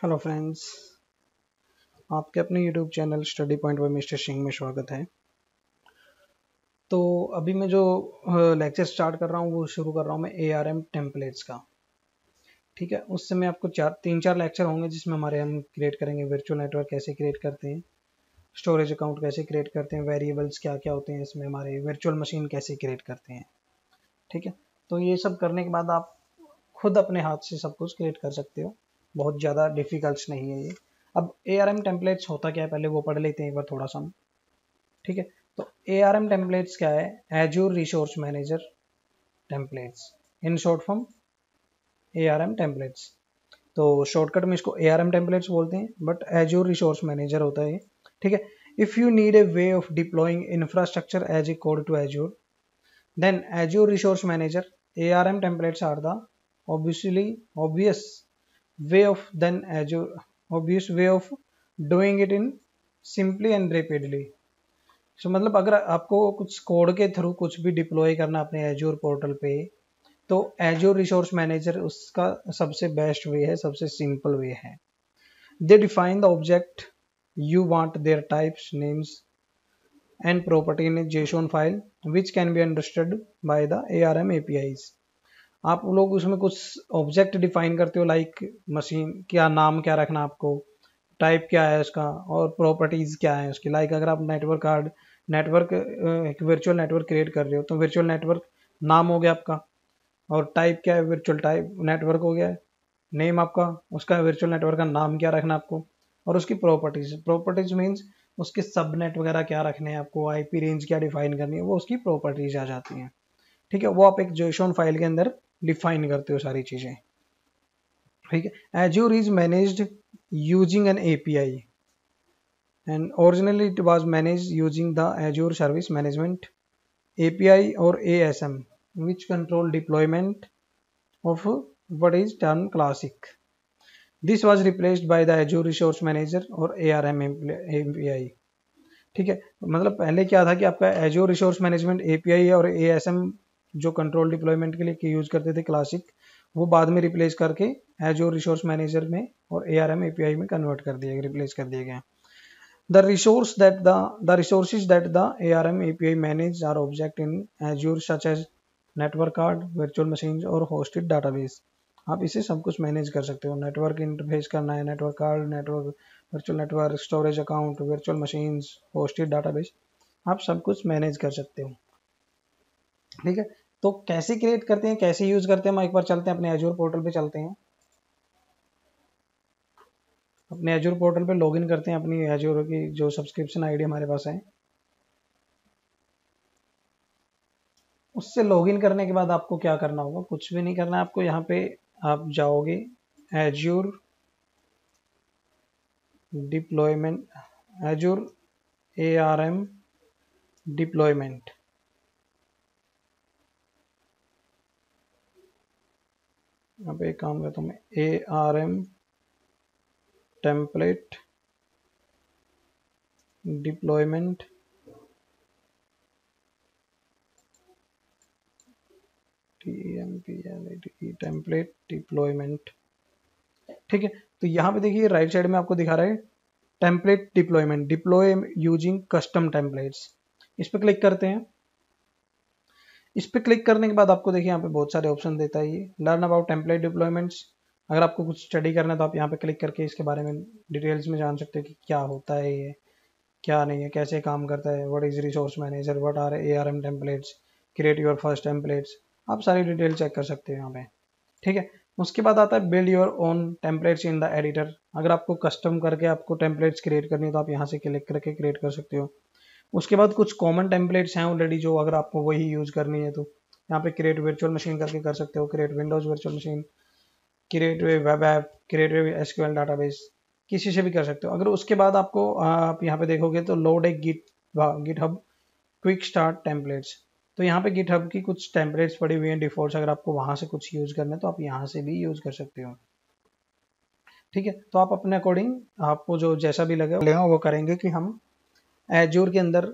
Hello friends, आपके अपने YouTube channel study point by mister Singh में स्वागत है। तो अभी मैं जो लेक्चर स्टार्ट कर रहा हूँ वो शुरू कर रहा हूँ मैं ARM टेम्पलेट्स का। ठीक है, उससे मैं आपको तीन चार लेक्चर होंगे जिसमें हम क्रिएट करेंगे वर्चुअल नेटवर्क कैसे क्रिएट करते हैं, स्टोरेज अकाउंट कैसे क्रिएट करते हैं, वेरिएबल्स क्या क्या होते हैं इसमें, हमारे वर्चुअल मशीन कैसे क्रिएट करते हैं। ठीक है, तो ये सब करने के बाद आप खुद अपने हाथ से सब कुछ क्रिएट कर सकते हो, बहुत ज़्यादा डिफिकल्ट नहीं है ये। अब ARM टेम्पलेट्स होता क्या है पहले वो पढ़ लेते हैं एक बार थोड़ा सा। ठीक है, तो ARM टेम्पलेट्स क्या है? Azure resource manager templates, in short form ARM templates. तो शॉर्टकट में इसको ARM टेम्पलेट्स बोलते हैं, बट एज्योर रिसोर्स मैनेजर होता है। ठीक है, if you need a way of deploying infrastructure as a code to Azure, then Azure Resource Manager ARM templates are the obvious way of then Azure obvious way of doing it in simply and rapidly. So मतलब अगर आपको कुछ code के through कुछ भी deploy करना अपने Azure portal पे, तो Azure Resource Manager उसका सबसे बेस्ट वे है, सबसे सिंपल वे है। They define the object you want, their types, names and property in a JSON file which can be understood by the ARM APIs. आप लोग उसमें कुछ ऑब्जेक्ट डिफाइन करते हो, लाइक मशीन क्या, नाम क्या रखना आपको, टाइप क्या है उसका, और प्रॉपर्टीज क्या है उसकी। लाइक अगर आप नेटवर्क एक वर्चुअल नेटवर्क क्रिएट कर रहे हो तो वर्चुअल नेटवर्क नाम हो गया आपका, और टाइप क्या है, वर्चुअल टाइप नेटवर्क हो गया, नेम आपका, उसका वर्चुअल नेटवर्क का नाम क्या रखना आपको, और उसकी प्रॉपर्टीज मीन्स उसके सबनेट वगैरह क्या रखने हैं आपको, आईपी रेंज क्या डिफाइन करनी है, वो उसकी प्रॉपर्टीज आ जाती हैं। ठीक है, वो आप एक जेसोन फाइल के अंदर डिफाइन करते हो सारी चीजें। ठीक है, azure is managed using N API and originally it was managed using the azure service management API or ASM which control deployment of what is termed classic. This was replaced by the Azure Resource Manager और ARM API. ठीक है, मतलब पहले क्या था कि आपका Azure Resource Management API और ASM जो कंट्रोल डिप्लॉयमेंट के लिए यूज करते थे क्लासिक, वो बाद में रिप्लेस करके Azure Resource Manager में और ARM API में कन्वर्ट कर दिए, रिप्लेस कर दिए गए। The resources that the ARM API manage are object in Azure such as network card, virtual machines और hosted database. आप इसे सब कुछ मैनेज कर सकते हो, नेटवर्क इंटरफेस करना है, network card, network virtual network, storage account, virtual machines, hosted database, आप सब कुछ मैनेज कर सकते हो। ठीक है, तो कैसे क्रिएट करते हैं, कैसे यूज करते हैं, हम एक बार चलते हैं अपने Azure पोर्टल पे चलते हैं। अपने Azure पोर्टल पे लॉगिन करते हैं, अपनी Azure की जो सब्सक्रिप्शन आईडी हमारे पास है उससे लॉगिन करने के बाद आपको क्या करना होगा, कुछ भी नहीं करना है आपको। यहाँ पे आप जाओगे Azure deployment, Azure ARM deployment, यहाँ पे एक काम करता हूँ मैं, ARM template deployment, template deployment. ठीक है, तो यहाँ पे देखिए राइट साइड में आपको दिखा रहा है template deployment, deploy using custom templates. इस पर क्लिक करते हैं। इस पर क्लिक करने के बाद आपको देखिए यहाँ पे बहुत सारे ऑप्शन देता है ये, लर्न अबाउट टेम्पलेट डिप्लॉयमेंट्स। अगर आपको कुछ स्टडी करना है तो आप यहाँ पे क्लिक करके इसके बारे में डिटेल्स में जान सकते हो कि क्या होता है ये, क्या नहीं है, कैसे काम करता है, what is resource manager, what are ARM templates, create your first templates, आप सारी डिटेल चेक कर सकते हो यहाँ पे। ठीक है, उसके बाद आता है build your own templates in the editor. अगर आपको कस्टम करके आपको टेम्पलेट्स क्रिएट करनी है तो आप यहाँ से क्लिक करके क्रिएट कर सकते हो। उसके बाद कुछ कॉमन टेम्पलेट्स हैं ऑलरेडी, जो अगर आपको वही यूज करनी है तो यहाँ पे क्रिएट वर्चुअल मशीन करके कर सकते हो, create Windows virtual machine, create web app, create SQL database, किसी से भी कर सकते हो। अगर उसके बाद आपको आप यहाँ पे देखोगे तो लोड एक गिटहब क्विक स्टार्ट टेम्पलेट्स, तो यहाँ पे गिटहब की कुछ टेम्पलेट्स पड़ी हुई हैं डिफॉल्ट, अगर आपको वहां से कुछ यूज करना है तो आप यहाँ से भी यूज कर सकते हो। ठीक है, तो आप अपने अकॉर्डिंग आपको जो जैसा भी लगेगा वो करेंगे कि हम एज्योर के अंदर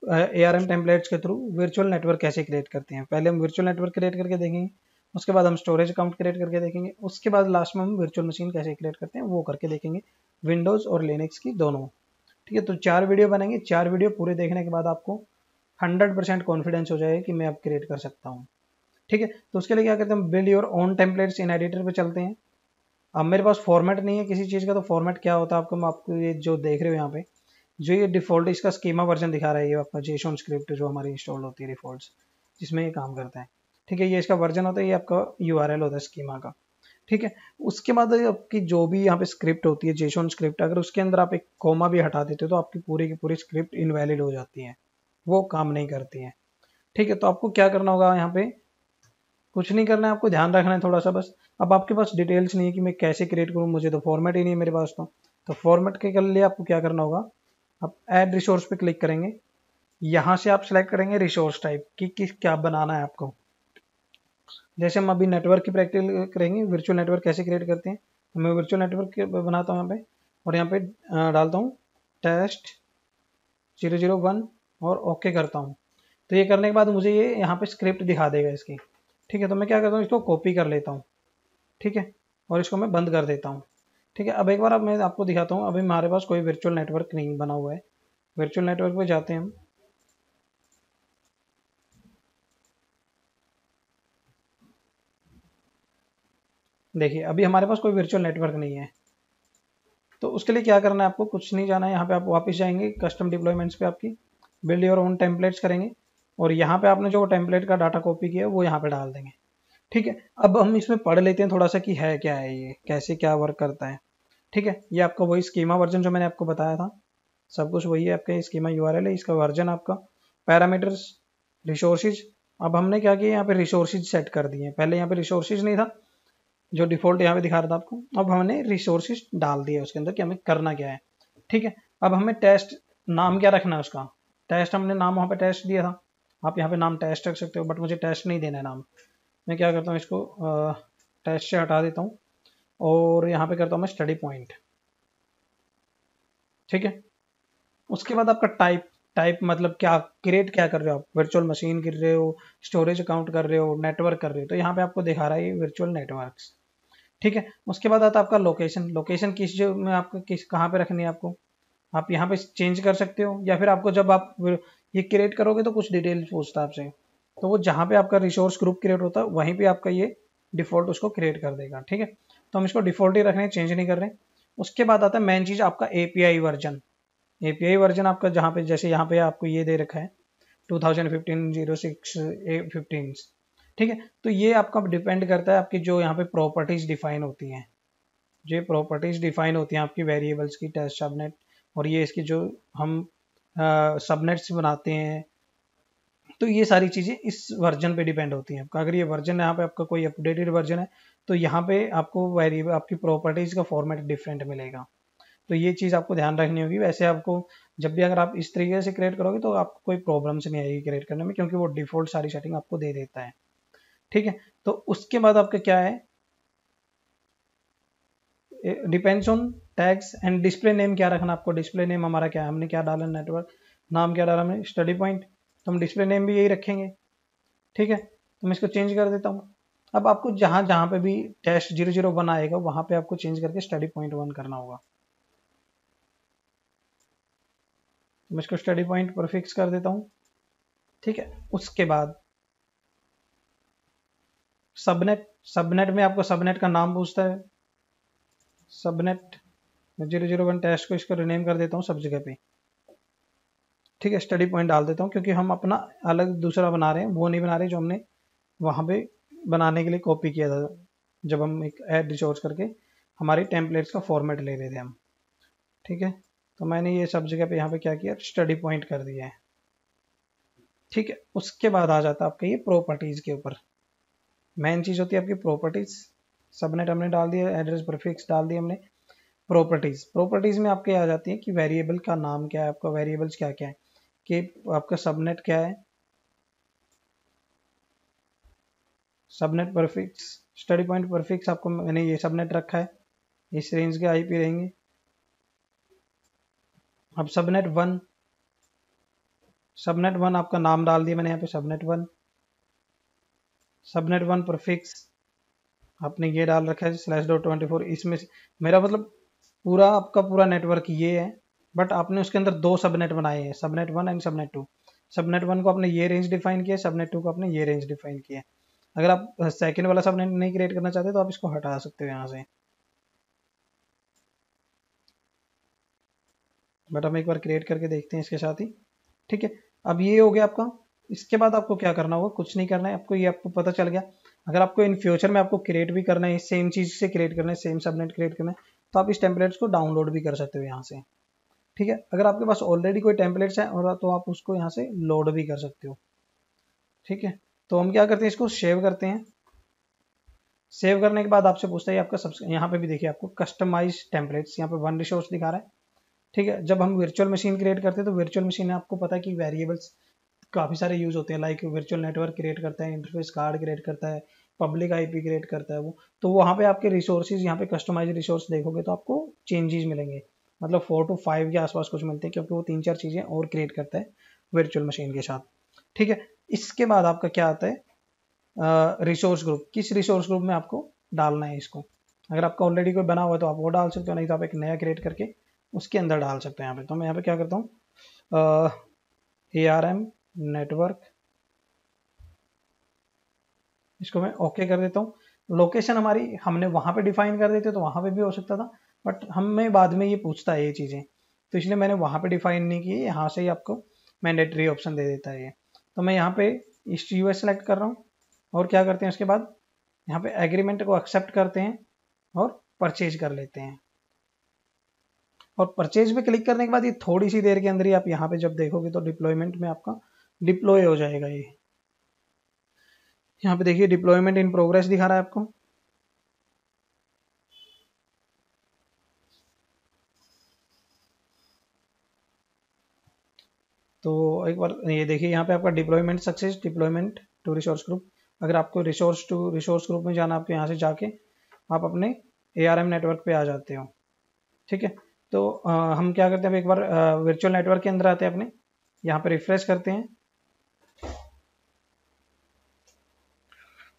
ARM टेम्पलेट्स के थ्रू वर्चुअल नेटवर्क कैसे क्रिएट करते हैं। पहले हम वर्चुअल नेटवर्क क्रिएट करके देखेंगे, उसके बाद हम स्टोरेज अकाउंट क्रिएट करके देखेंगे। उसके बाद लास्ट में हम वर्चुअल मशीन कैसे क्रिएट करते हैं वो करके देखेंगे, विंडोज़ और लिनक्स की दोनों। ठीक है, तो 4 वीडियो बनेंगे। 4 वीडियो पूरे देखने के बाद आपको 100% कॉन्फिडेंस हो जाएगा कि मैं अब क्रिएट कर सकता हूँ। ठीक है, तो उसके लिए क्या करते हैं, build your own templates in editor पे चलते हैं। अब मेरे पास फॉर्मेट नहीं है किसी चीज़ का, तो फॉर्मेट क्या होता है आपको, मैं आपको ये जो देख रहे हो यहाँ पे, जो ये डिफ़ॉल्ट इसका स्कीमा वर्जन दिखा रहा है, ये आपका जेसॉन स्क्रिप्ट जो हमारी इंस्टॉल होती है डिफ़ॉल्ट, जिसमें ये काम करता है। ठीक है, ये इसका वर्जन होता है, ये आपका यूआरएल होता है स्कीमा का। ठीक है, उसके बाद आपकी जो भी यहाँ पे स्क्रिप्ट होती है जेसॉन स्क्रिप्ट, अगर उसके अंदर आप एक कोमा भी हटा देते हो तो आपकी पूरी की पूरी स्क्रिप्ट इनवैलिड हो जाती है, वो काम नहीं करती है। ठीक है, तो आपको क्या करना होगा, यहाँ पे कुछ नहीं करना है, आपको ध्यान रखना है थोड़ा सा बस। अब आपके पास डिटेल्स नहीं है कि मैं कैसे क्रिएट करूँ, मुझे तो फॉर्मेट ही नहीं है मेरे पास, तो फॉर्मेट के लिए आपको क्या करना होगा, आप ऐड रिसोर्स पे क्लिक करेंगे। यहाँ से आप सेलेक्ट करेंगे रिसोर्स टाइप कि किस क्या बनाना है आपको। जैसे हम अभी नेटवर्क की प्रैक्टिस करेंगे, वर्चुअल नेटवर्क कैसे क्रिएट करते हैं, तो मैं वर्चुअल नेटवर्क बनाता हूँ यहाँ पे, और यहाँ पे डालता हूँ टेस्ट 001 और ओके करता हूँ। तो ये करने के बाद मुझे ये यहाँ पे स्क्रिप्ट दिखा देगा इसकी। ठीक है, तो मैं क्या करता हूँ, इसको कॉपी कर लेता हूँ। ठीक है, और इसको मैं बंद कर देता हूँ। ठीक है, अब एक बार अब मैं आपको दिखाता हूँ, अभी हमारे पास कोई वर्चुअल नेटवर्क नहीं बना हुआ है। वर्चुअल नेटवर्क पे जाते हैं हम। देखिए अभी हमारे पास कोई वर्चुअल नेटवर्क नहीं है, तो उसके लिए क्या करना है, आपको कुछ नहीं जाना है। यहाँ पे आप वापस जाएंगे कस्टम डिप्लॉयमेंट्स पे, आपकी बिल्ड योर ओन टेम्पलेट्स करेंगे, और यहाँ पे आपने जो टेम्पलेट का डाटा कॉपी किया है वो यहाँ पे डाल देंगे। ठीक है, अब हम इसमें पढ़ लेते हैं थोड़ा सा कि है क्या है ये, कैसे क्या वर्क करता है। ठीक है, ये आपका वही स्कीमा वर्जन जो मैंने आपको बताया था, सब कुछ वही है, आपका स्कीमा यूआरएल है, इसका वर्जन आपका, पैरामीटर्स, रिसोर्सेज। अब हमने क्या किया, यहाँ पे रिसोर्सेज सेट कर दिए, पहले यहाँ पे रिसोर्सेज नहीं था, जो डिफॉल्ट यहाँ पे दिखा रहा था आपको, अब हमने रिसोर्सेज डाल दिया उसके अंदर कि हमें करना क्या है। ठीक है, अब हमें टेस्ट नाम क्या रखना है उसका, टेस्ट हमने नाम वहाँ पे टेस्ट दिया था, आप यहाँ पे नाम टेस्ट रख सकते हो, बट मुझे टेस्ट नहीं देना है नाम। मैं क्या करता हूँ, इसको टेस्ट से हटा देता हूँ, और यहाँ पे करता हूँ मैं स्टडी पॉइंट। ठीक है, उसके बाद आपका टाइप, टाइप मतलब क्या क्रिएट क्या कर रहे हो आप, वर्चुअल मशीन कर रहे हो, स्टोरेज अकाउंट कर रहे हो, नेटवर्क कर रहे हो, तो यहाँ पे आपको दिखा रहा है ये वर्चुअल नेटवर्क्स। ठीक है, उसके बाद आता है आपका लोकेशन, लोकेशन किस जो में आपको किस कहाँ पे रखनी है आपको, आप यहाँ पे चेंज कर सकते हो, या फिर आपको जब आप ये क्रिएट करोगे तो कुछ डिटेल्स पूछता है आपसे, तो वो जहाँ पे आपका रिसोर्स ग्रुप क्रिएट होता है वहीं पे आपका ये डिफॉल्ट उसको क्रिएट कर देगा। ठीक है, तो हम इसको डिफॉल्ट ही रख रहे हैं, चेंज नहीं कर रहे हैं। उसके बाद आता है मेन चीज़ आपका एपीआई वर्जन। एपीआई वर्जन आपका जहाँ पे, जैसे यहाँ पे आपको ये दे रखा है 2015-06-15। ठीक है, तो ये आपका डिपेंड करता है आपकी जो यहाँ पे प्रॉपर्टीज डिफाइन होती हैं, जो प्रॉपर्टीज डिफाइन होती हैं आपकी वेरिएबल्स की, टेस्ट सबनेट, और ये इसकी जो हम सबनेट्स बनाते हैं, तो ये सारी चीज़ें इस वर्जन पे डिपेंड होती हैं आपका। अगर ये वर्जन यहाँ पे आपका कोई अपडेटेड वर्जन है, तो यहाँ पे आपको वेरिएबल आपकी प्रॉपर्टीज का फॉर्मेट डिफरेंट मिलेगा। तो ये चीज़ आपको ध्यान रखनी होगी। वैसे आपको जब भी अगर आप इस तरीके से क्रिएट करोगे तो आपको कोई प्रॉब्लम्स नहीं आएगी क्रिएट करने में, क्योंकि वो डिफॉल्ट सारी सेटिंग आपको दे देता है। ठीक है, तो उसके बाद आपका क्या है, depends on tags and display name क्या रखना आपको। डिस्प्ले नेम हमारा क्या है, हमने क्या डाला, नेटवर्क नाम क्या डाला हमने, स्टडी पॉइंट, तो हम डिस्प्ले नेम भी यही रखेंगे। ठीक है, तो मैं इसको चेंज कर देता हूँ। अब आपको जहाँ जहाँ पे भी टेस्ट 001 आएगा वहाँ पे आपको चेंज करके स्टडी पॉइंट 1 करना होगा। तो मैं इसको स्टडी पॉइंट पर फिक्स कर देता हूँ। ठीक है, उसके बाद सबनेट, सबनेट में आपको सबनेट का नाम पूछता है, सबनेट 001 टेस्ट को इसको रिनेम कर देता हूँ सब जगह पे। ठीक है, स्टडी पॉइंट डाल देता हूँ, क्योंकि हम अपना अलग दूसरा बना रहे हैं, वो नहीं बना रहे जो हमने वहाँ पे बनाने के लिए कॉपी किया था, जब हम एक ऐड रिसोर्स करके हमारी टेम्पलेट्स का फॉर्मेट ले रहे थे हम। ठीक है, तो मैंने ये सब जगह पे यहाँ पे क्या किया, स्टडी पॉइंट कर दिया है। ठीक है, उसके बाद आ जाता है आपका ये प्रॉपर्टीज के ऊपर। मेन चीज़ होती है आपकी प्रॉपर्टीज, सबनेट हमने डाल दिया, एड्रेस प्रीफिक्स डाल दिया हमने। प्रॉपर्टीज, प्रॉपर्टीज में आपके आ जाती है कि वेरिएबल का नाम क्या है, आपका वेरिएबल्स क्या क्या है, कि आपका सबनेट क्या है, subnet prefix, study point prefix आपको मैंने ये सबनेट रखा है, इस रेंज के आईपी रहेंगे। अब सबनेट वन, सबनेट वन आपका नाम डाल दिया मैंने यहाँ पे सबनेट वन, सबनेट 1 प्रीफिक्स आपने ये डाल रखा है /24, इसमें मेरा मतलब पूरा आपका पूरा नेटवर्क ये है, बट आपने उसके अंदर दो सबनेट बनाए हैं, सबनेट 1 एंड सबनेट 2। सबनेट 1 को आपने ये रेंज डिफाइन किया, सबनेट 2 को आपने ये रेंज डिफाइन किया। अगर आप सेकंड वाला सबनेट नहीं क्रिएट करना चाहते तो आप इसको हटा सकते हो यहाँ से, बट हम एक बार क्रिएट करके देखते हैं इसके साथ ही। ठीक है, अब ये हो गया आपका। इसके बाद आपको क्या करना होगा, कुछ नहीं करना है आपको, ये आपको पता चल गया। अगर आपको इन फ्यूचर में आपको क्रिएट भी करना है, सेम चीज से क्रिएट करना है, सेम सबनेट क्रिएट करना है, तो आप इस टेम्पलेट्स को डाउनलोड भी कर सकते हो यहाँ से। ठीक है, अगर आपके पास ऑलरेडी कोई टेम्पलेट्स है और तो आप उसको यहाँ से लोड भी कर सकते हो। ठीक है, तो हम क्या करते हैं, इसको सेव करते हैं। सेव करने के बाद आपसे पूछता है आपका यहाँ पे भी देखिए आपको कस्टमाइज टेम्पलेट्स, यहाँ पे 1 रिसोर्स दिखा रहा है। ठीक है, जब हम वर्चुअल मशीन क्रिएट करते हैं तो वर्चुअल मशीन में आपको पता है कि वेरिएबल्स काफ़ी सारे यूज होते हैं, लाइक वर्चुअल नेटवर्क क्रिएट करता है, इंटरफेस कार्ड क्रिएट करता है, पब्लिक आईपी क्रिएट करता है वो। तो वहाँ पे आपके रिसोर्सेज, यहाँ पे कस्टमाइज रिसोर्स देखोगे तो आपको चेंजेस मिलेंगे, मतलब 4 to 5 के आसपास कुछ मिलते हैं, क्योंकि वो 3-4 चीज़ें और क्रिएट करता है वर्चुअल मशीन के साथ। ठीक है, इसके बाद आपका क्या आता है, रिसोर्स ग्रुप। किस रिसोर्स ग्रुप में आपको डालना है इसको, अगर आपका ऑलरेडी कोई बना हुआ है तो आप वो डाल सकते हो, नहीं तो आप एक नया क्रिएट करके उसके अंदर डाल सकते हैं यहाँ पे। तो मैं यहाँ पे क्या करता हूँ, ARM नेटवर्क, इसको मैं ओके कर देता हूँ। लोकेशन हमारी हमने वहाँ पे डिफाइन कर देते तो वहाँ पे भी हो सकता था, बट हमें बाद में ये पूछता है ये चीज़ें, तो इसलिए मैंने वहाँ पे डिफाइन नहीं की, यहाँ से ही आपको मैंडेटरी ऑप्शन दे देता है ये। तो मैं यहाँ पे ईस्ट यूएस सेलेक्ट कर रहा हूँ, और क्या करते हैं उसके बाद यहाँ पे एग्रीमेंट को एक्सेप्ट करते हैं और परचेज कर लेते हैं। और परचेज पे क्लिक करने के बाद ये थोड़ी सी देर के अंदर ही आप यहाँ पे जब देखोगे तो डिप्लॉयमेंट में आपका डिप्लॉय हो जाएगा। ये यहाँ पे देखिए डिप्लॉयमेंट इन प्रोग्रेस दिखा रहा है आपको। तो एक बार ये देखिए यहाँ पे आपका deployment success, deployment to resource group. अगर आपको रिसोर्स टू रिसोर्स ग्रुप में जाना, आपको यहाँ से जाके आप अपने ARM नेटवर्क पे आ जाते हो। ठीक है, तो हम क्या करते हैं, अब एक बार वर्चुअल नेटवर्क के अंदर आते हैं, अपने यहाँ पे रिफ्रेश करते हैं।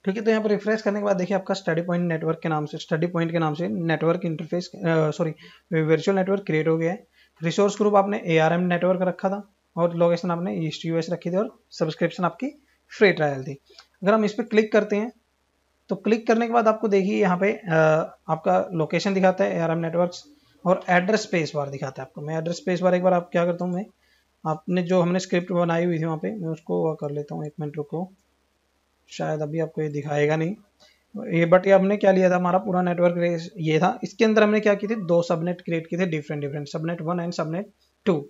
ठीक है, तो यहाँ पर रिफ्रेश करने के बाद देखिए आपका स्टडी पॉइंट नेटवर्क के नाम से, स्टडी पॉइंट के नाम से network interface sorry virtual network create हो गया है। रिसोर्स ग्रुप आपने ARM नेटवर्क रखा था, और लोकेशन आपने ईस्ट यूएस रखी थी, और सब्सक्रिप्शन आपकी फ्री ट्रायल थी। अगर हम इस पर क्लिक करते हैं तो क्लिक करने के बाद आपको देखिए यहाँ पे आपका लोकेशन दिखाता है ARM नेटवर्क्स, और एड्रेस स्पेस बार दिखाता है आपको। मैं एड्रेस स्पेस बार एक बार आप क्या करता हूँ, मैं आपने जो हमने स्क्रिप्ट बनाई हुई थी वहाँ पे मैं उसको कर लेता हूँ। 1 मिनट रुको, शायद अभी आपको ये दिखाएगा नहीं ये, बट ये हमने क्या लिया था, हमारा पूरा नेटवर्क ये था। इसके अंदर हमने क्या की थी, 2 सबनेट क्रिएट किए थे डिफरेंट, सबनेट 1 एंड सबनेट 2,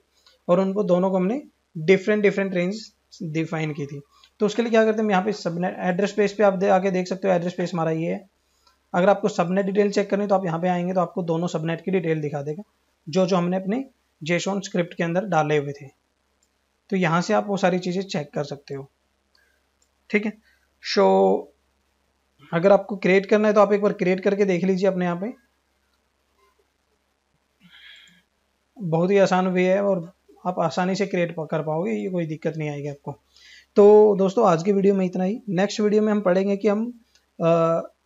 और उनको दोनों को हमने डिफरेंट रेंज डिफाइन की थी। तो उसके लिए क्या करते हैं, हम यहाँ पे सबनेट एड्रेस स्पेस पे आप आके देख सकते हो, एड्रेस स्पेस हमारा ये है। अगर आपको सबनेट डिटेल चेक करनी तो आप यहाँ पे आएंगे तो आपको दोनों सबनेट की डिटेल दिखा देगा, जो हमने अपने जेसॉन स्क्रिप्ट के अंदर डाले हुए थे। तो यहाँ से आप वो सारी चीज़ें चेक कर सकते हो। ठीक है, सो अगर आपको क्रिएट करना है तो आप एक बार क्रिएट करके देख लीजिए अपने यहाँ पे, बहुत ही आसान वे है और आप आसानी से क्रिएट कर पाओगे, ये कोई दिक्कत नहीं आएगी आपको। तो दोस्तों आज की वीडियो में इतना ही। नेक्स्ट वीडियो में हम पढ़ेंगे कि हम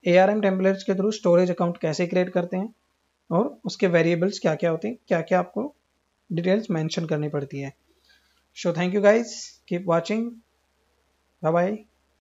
ARM टेम्पलेट्स के थ्रू स्टोरेज अकाउंट कैसे क्रिएट करते हैं, और उसके वेरिएबल्स क्या क्या होते हैं, क्या क्या आपको डिटेल्स मेंशन करनी पड़ती है। So thank you guys, keep watching, bye bye.